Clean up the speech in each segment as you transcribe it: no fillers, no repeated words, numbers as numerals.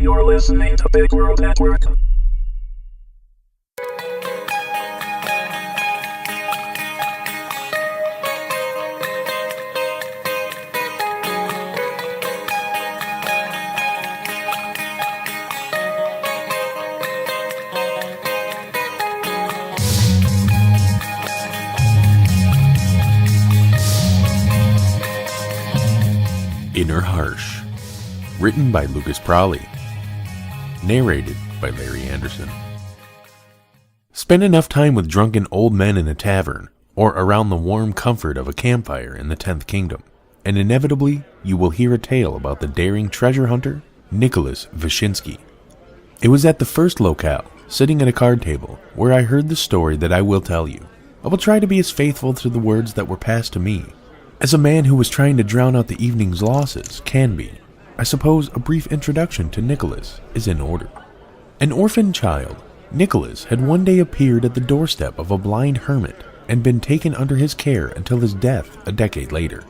You're listening to Big World Network. Inner Harsh. Written by Lucas Prawley. Narrated by Larry Anderson. Spend enough time with drunken old men in a tavern, or around the warm comfort of a campfire in the 10th Kingdom, and inevitably you will hear a tale about the daring treasure hunter, Nicholas Wyszynski. It was at the first locale, sitting at a card table, where I heard the story that I will tell you. I will try to be as faithful to the words that were passed to me, as a man who was trying to drown out the evening's losses can be. I suppose a brief introduction to Nicholas is in order. An orphan child, Nicholas had one day appeared at the doorstep of a blind hermit and been taken under his care until his death a decade later.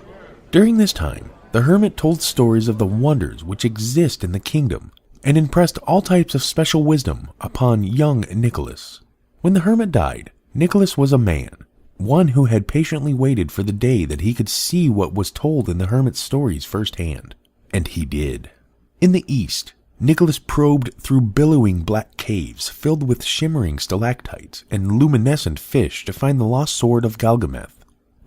During this time, the hermit told stories of the wonders which exist in the kingdom and impressed all types of special wisdom upon young Nicholas. When the hermit died, Nicholas was a man, one who had patiently waited for the day that he could see what was told in the hermit's stories firsthand. And he did. In the east, Nicholas probed through billowing black caves filled with shimmering stalactites and luminescent fish to find the lost sword of Galgameth.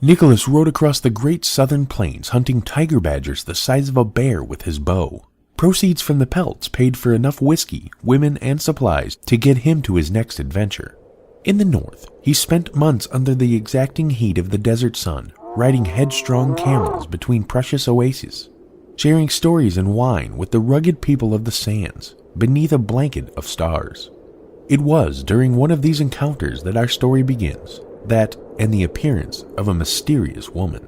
Nicholas rode across the great southern plains hunting tiger badgers the size of a bear with his bow. Proceeds from the pelts paid for enough whiskey, women, and supplies to get him to his next adventure. In the north, he spent months under the exacting heat of the desert sun, riding headstrong camels between precious oases, sharing stories and wine with the rugged people of the sands, beneath a blanket of stars. It was during one of these encounters that our story begins, that and the appearance of a mysterious woman.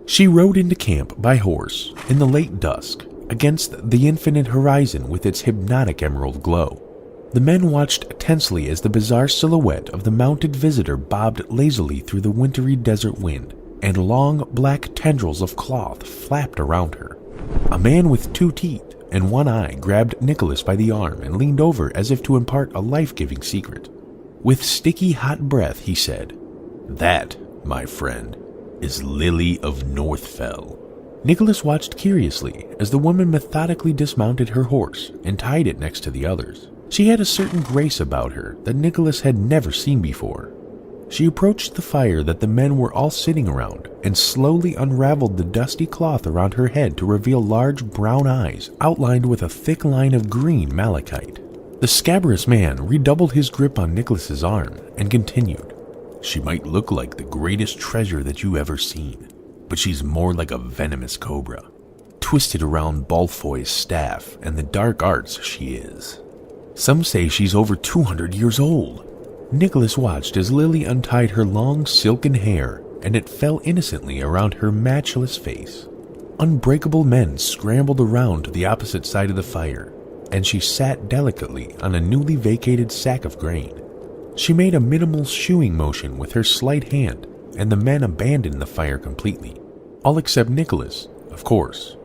She rode into camp by horse in the late dusk, against the infinite horizon with its hypnotic emerald glow. The men watched tensely as the bizarre silhouette of the mounted visitor bobbed lazily through the wintry desert wind, and long black tendrils of cloth flapped around her. A man with 2 teeth and 1 eye grabbed Nicholas by the arm and leaned over as if to impart a life-giving secret. With sticky hot breath, he said, "That, my friend, is Lily of Northfell." Nicholas watched curiously as the woman methodically dismounted her horse and tied it next to the others. She had a certain grace about her that Nicholas had never seen before. She approached the fire that the men were all sitting around and slowly unraveled the dusty cloth around her head to reveal large brown eyes outlined with a thick line of green malachite. The scabrous man redoubled his grip on Nicholas's arm and continued, "She might look like the greatest treasure that you ever seen, but she's more like a venomous cobra, twisted around Balfoy's staff and the dark arts she is. Some say she's over 200 years old." Nicholas watched as Lily untied her long silken hair, and it fell innocently around her matchless face. Unbreakable men scrambled around to the opposite side of the fire, and she sat delicately on a newly vacated sack of grain. She made a minimal shooing motion with her slight hand, and the men abandoned the fire completely. All except Nicholas, of course.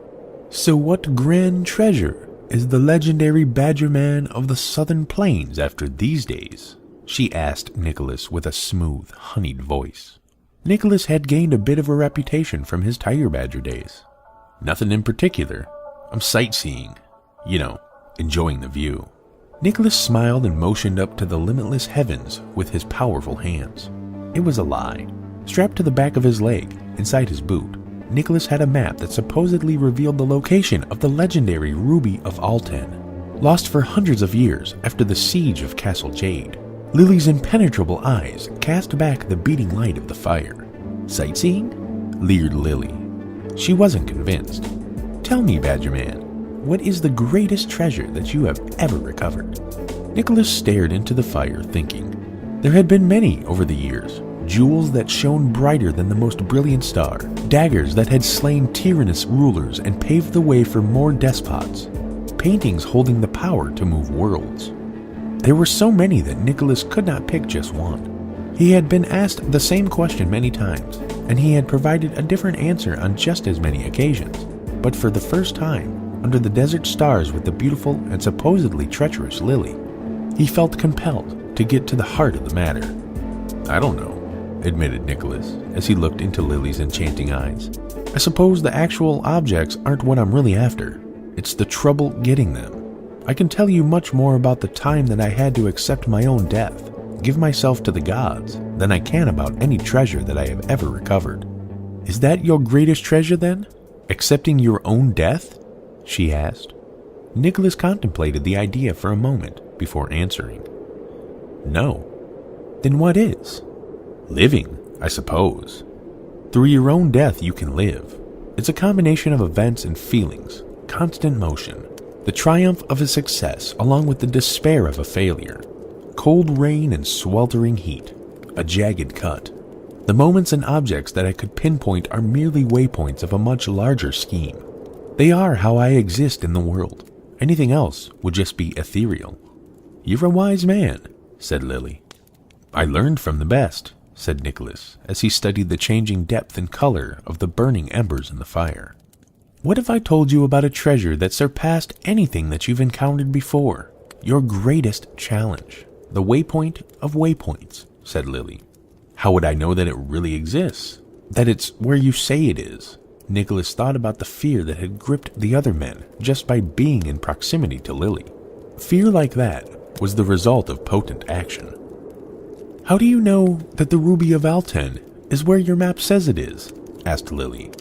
"So what grand treasure is the legendary Badger Man of the Southern Plains after these days?" she asked Nicholas with a smooth, honeyed voice. Nicholas had gained a bit of a reputation from his tiger badger days. "Nothing in particular. I'm sightseeing. Enjoying the view." Nicholas smiled and motioned up to the limitless heavens with his powerful hands. It was a lie. Strapped to the back of his leg, inside his boot, Nicholas had a map that supposedly revealed the location of the legendary Ruby of Alten, lost for hundreds of years after the siege of Castle Jade. Lily's impenetrable eyes cast back the beating light of the fire. "Sightseeing?" leered Lily. She wasn't convinced. "Tell me, Badger Man, what is the greatest treasure that you have ever recovered?" Nicholas stared into the fire, thinking. There had been many over the years. Jewels that shone brighter than the most brilliant star, daggers that had slain tyrannous rulers and paved the way for more despots, paintings holding the power to move worlds. There were so many that Nicholas could not pick just one. He had been asked the same question many times, and he had provided a different answer on just as many occasions. But for the first time, under the desert stars with the beautiful and supposedly treacherous Lily. He felt compelled to get to the heart of the matter. I don't know, admitted Nicholas as he looked into Lily's enchanting eyes. I suppose the actual objects aren't what I'm really after. It's the trouble getting them. I can tell you much more about the time that I had to accept my own death, give myself to the gods, than I can about any treasure that I have ever recovered. Is that your greatest treasure then? Accepting your own death? She asked. Nicholas contemplated the idea for a moment before answering. No. Then what is? Living, I suppose. Through your own death you can live. It's a combination of events and feelings, constant motion, the triumph of a success along with the despair of a failure, cold rain and sweltering heat, a jagged cut. The moments and objects that I could pinpoint are merely waypoints of a much larger scheme. They are how I exist in the world. Anything else would just be ethereal. You're a wise man, said Lily. I learned from the best, said Nicholas, as he studied the changing depth and color of the burning embers in the fire. What if I told you about a treasure that surpassed anything that you've encountered before? Your greatest challenge, the waypoint of waypoints, said Lily. How would I know that it really exists? That it's where you say it is? Nicholas thought about the fear that had gripped the other men just by being in proximity to Lily. Fear like that was the result of potent action. How do you know that the Ruby of Alten is where your map says it is? Asked Lily.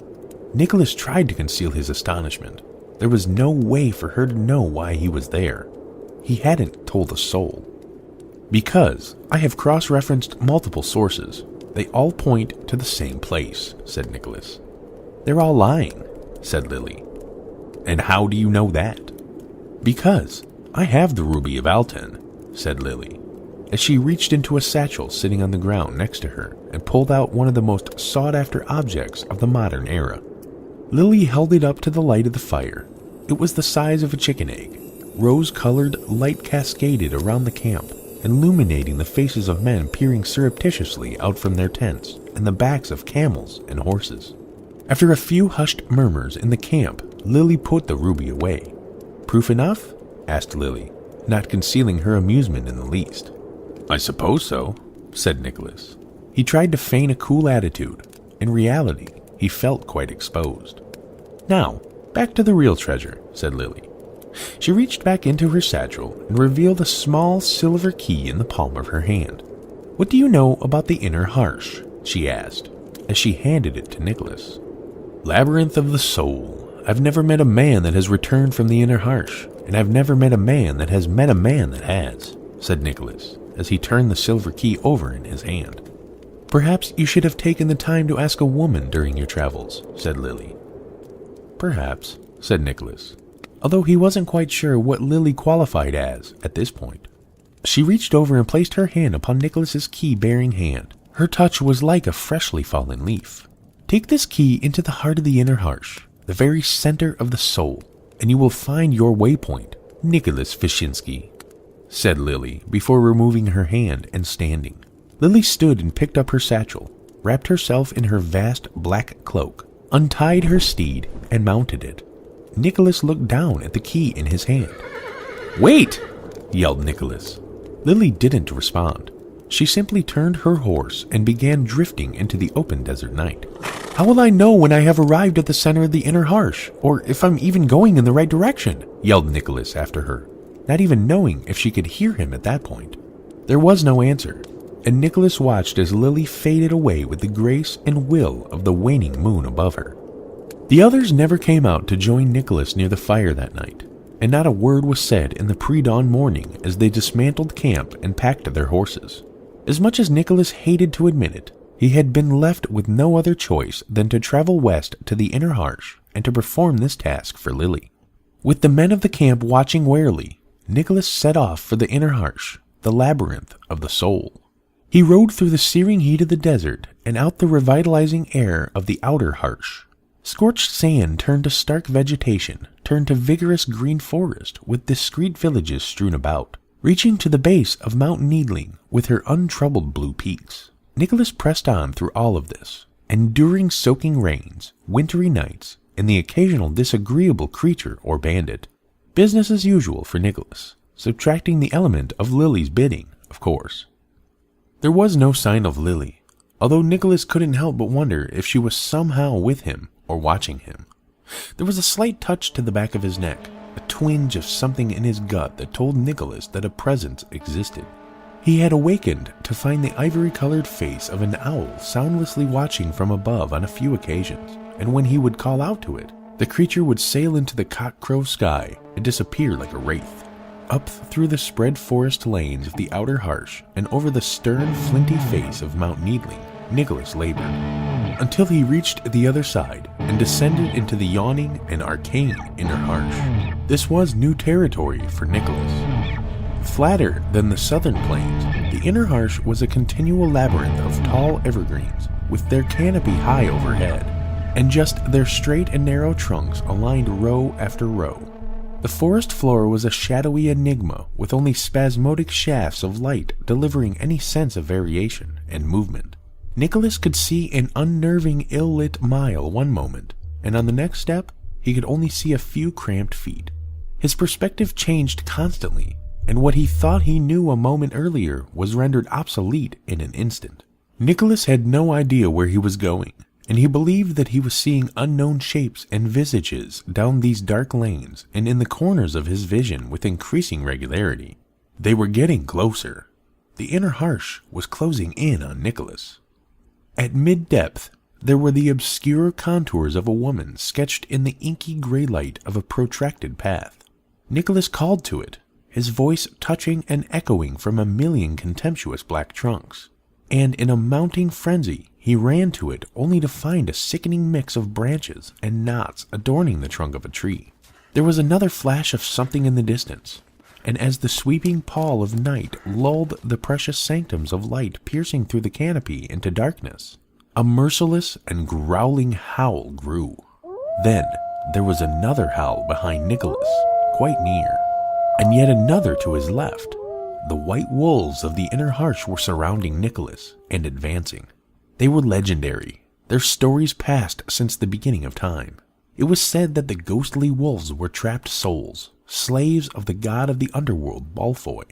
Nicholas tried to conceal his astonishment. There was no way for her to know why he was there. He hadn't told a soul. Because I have cross-referenced multiple sources. They all point to the same place, said Nicholas. They're all lying, said Lily. And how do you know that? Because I have the Ruby of Alten, said Lily, as she reached into a satchel sitting on the ground next to her and pulled out one of the most sought-after objects of the modern era. Lily held it up to the light of the fire. It was the size of a chicken egg. Rose-colored light cascaded around the camp, illuminating the faces of men peering surreptitiously out from their tents and the backs of camels and horses. After a few hushed murmurs in the camp, Lily put the ruby away. Proof enough? Asked Lily, not concealing her amusement in the least. I suppose so, said Nicholas. He tried to feign a cool attitude. In reality, he felt quite exposed. Now, back to the real treasure, said Lily. She reached back into her satchel and revealed a small silver key in the palm of her hand. What do you know about the inner Harsh? She asked, as she handed it to Nicholas. Labyrinth of the soul. I've never met a man that has returned from the inner Harsh, and I've never met a man that has met a man that has, said Nicholas, as he turned the silver key over in his hand. Perhaps you should have taken the time to ask a woman during your travels, said Lily. Perhaps, said Nicholas, although he wasn't quite sure what Lily qualified as at this point. She reached over and placed her hand upon Nicholas's key-bearing hand. Her touch was like a freshly fallen leaf. Take this key into the heart of the inner Harsh, the very center of the soul, and you will find your waypoint, Nicholas Fishinsky, said Lily before removing her hand and standing. Lily stood and picked up her satchel, wrapped herself in her vast black cloak, untied her steed, and mounted it. Nicholas looked down at the key in his hand. Wait! Yelled Nicholas. Lily didn't respond. She simply turned her horse and began drifting into the open desert night. How will I know when I have arrived at the center of the inner Harsh, or if I'm even going in the right direction? Yelled Nicholas after her, not even knowing if she could hear him at that point. There was no answer, and Nicholas watched as Lily faded away with the grace and will of the waning moon above her. The others never came out to join Nicholas near the fire that night, and not a word was said in the pre-dawn morning as they dismantled camp and packed their horses. As much as Nicholas hated to admit it, he had been left with no other choice than to travel west to the inner Harsh and to perform this task for Lily. With the men of the camp watching warily, Nicholas set off for the inner Harsh, the labyrinth of the soul. He rode through the searing heat of the desert and out the revitalizing air of the outer Harsh. Scorched sand turned to stark vegetation, turned to vigorous green forest with discreet villages strewn about, reaching to the base of Mount Needling with her untroubled blue peaks. Nicholas pressed on through all of this, enduring soaking rains, wintry nights, and the occasional disagreeable creature or bandit. Business as usual for Nicholas, subtracting the element of Lily's bidding, of course. There was no sign of Lily, although Nicholas couldn't help but wonder if she was somehow with him or watching him. There was a slight touch to the back of his neck, a twinge of something in his gut that told Nicholas that a presence existed. He had awakened to find the ivory-colored face of an owl soundlessly watching from above on a few occasions, and when he would call out to it, the creature would sail into the cock-crow sky and disappear like a wraith. Up through the spread forest lanes of the outer Harsh and over the stern, flinty face of Mount Needling, Nicholas labored, until he reached the other side and descended into the yawning and arcane inner Harsh. This was new territory for Nicholas. Flatter than the southern plains, the inner Harsh was a continual labyrinth of tall evergreens with their canopy high overhead, and just their straight and narrow trunks aligned row after row. The forest floor was a shadowy enigma with only spasmodic shafts of light delivering any sense of variation and movement. Nicholas could see an unnerving, ill-lit mile one moment, and on the next step, he could only see a few cramped feet. His perspective changed constantly, and what he thought he knew a moment earlier was rendered obsolete in an instant. Nicholas had no idea where he was going, and he believed that he was seeing unknown shapes and visages down these dark lanes and in the corners of his vision with increasing regularity. They were getting closer. The inner Harsh was closing in on Nicholas. At mid-depth, there were the obscure contours of a woman sketched in the inky gray light of a protracted path. Nicholas called to it, his voice touching and echoing from a million contemptuous black trunks, and in a mounting frenzy he ran to it only to find a sickening mix of branches and knots adorning the trunk of a tree. There was another flash of something in the distance, and as the sweeping pall of night lulled the precious sanctums of light piercing through the canopy into darkness, a merciless and growling howl grew. Then there was another howl behind Nicholas, quite near, and yet another to his left. The white wolves of the inner Harsh were surrounding Nicholas and advancing. They were legendary, their stories past since the beginning of time. It was said that the ghostly wolves were trapped souls, slaves of the god of the underworld, Balfoy.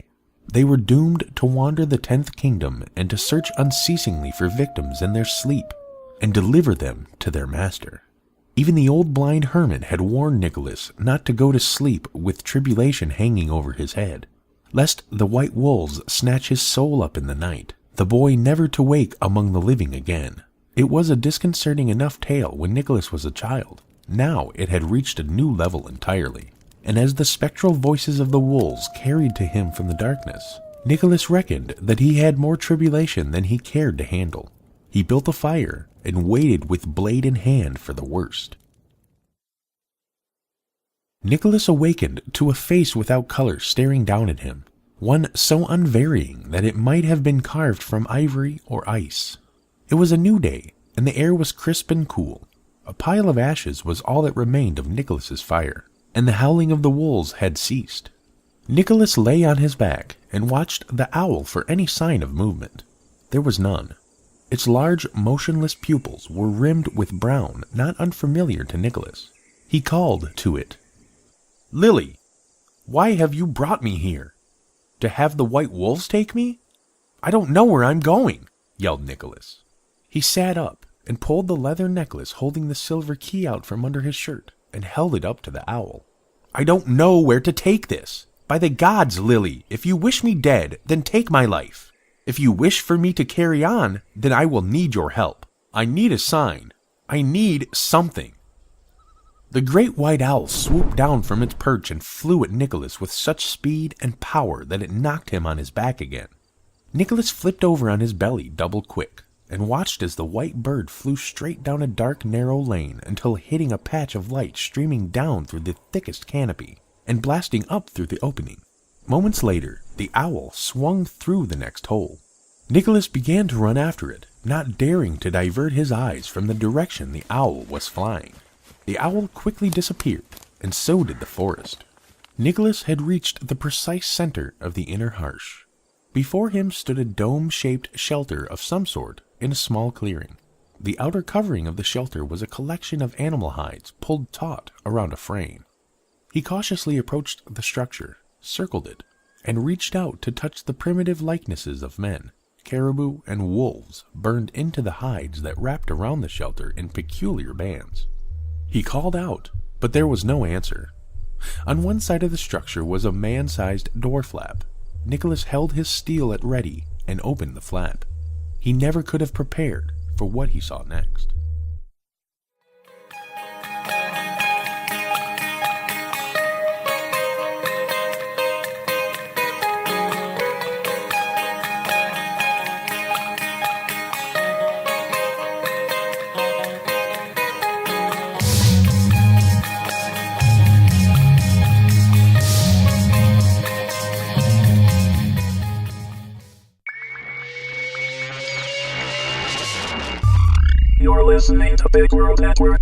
They were doomed to wander the 10th kingdom and to search unceasingly for victims in their sleep and deliver them to their master. Even the old blind hermit had warned Nicholas not to go to sleep with tribulation hanging over his head, lest the white wolves snatch his soul up in the night, the boy never to wake among the living again. It was a disconcerting enough tale when Nicholas was a child. Now it had reached a new level entirely, and as the spectral voices of the wolves carried to him from the darkness, Nicholas reckoned that he had more tribulation than he cared to handle. He built a fire and waited with blade in hand for the worst. Nicholas awakened to a face without color staring down at him, one so unvarying that it might have been carved from ivory or ice. It was a new day, and the air was crisp and cool. A pile of ashes was all that remained of Nicholas's fire, and the howling of the wolves had ceased. Nicholas lay on his back and watched the owl for any sign of movement. There was none. Its large, motionless pupils were rimmed with brown, not unfamiliar to Nicholas. He called to it. "Lily, why have you brought me here? To have the white wolves take me? I don't know where I'm going," yelled Nicholas. He sat up and pulled the leather necklace holding the silver key out from under his shirt and held it up to the owl. "I don't know where to take this. By the gods, Lily, if you wish me dead, then take my life. If you wish for me to carry on, then I will need your help. I need a sign. I need something." The great white owl swooped down from its perch and flew at Nicholas with such speed and power that it knocked him on his back again. Nicholas flipped over on his belly double quick and watched as the white bird flew straight down a dark, narrow lane until hitting a patch of light streaming down through the thickest canopy and blasting up through the opening. Moments later, the owl swung through the next hole. Nicholas began to run after it, not daring to divert his eyes from the direction the owl was flying. The owl quickly disappeared, and so did the forest. Nicholas had reached the precise center of the inner Harsh. Before him stood a dome-shaped shelter of some sort in a small clearing. The outer covering of the shelter was a collection of animal hides pulled taut around a frame. He cautiously approached the structure, circled it, and reached out to touch the primitive likenesses of men, caribou, and wolves burned into the hides that wrapped around the shelter in peculiar bands. He called out, but there was no answer. On one side of the structure was a man-sized door flap. Nicholas held his steel at ready and opened the flap. He never could have prepared for what he saw next. You're listening to Big World Network.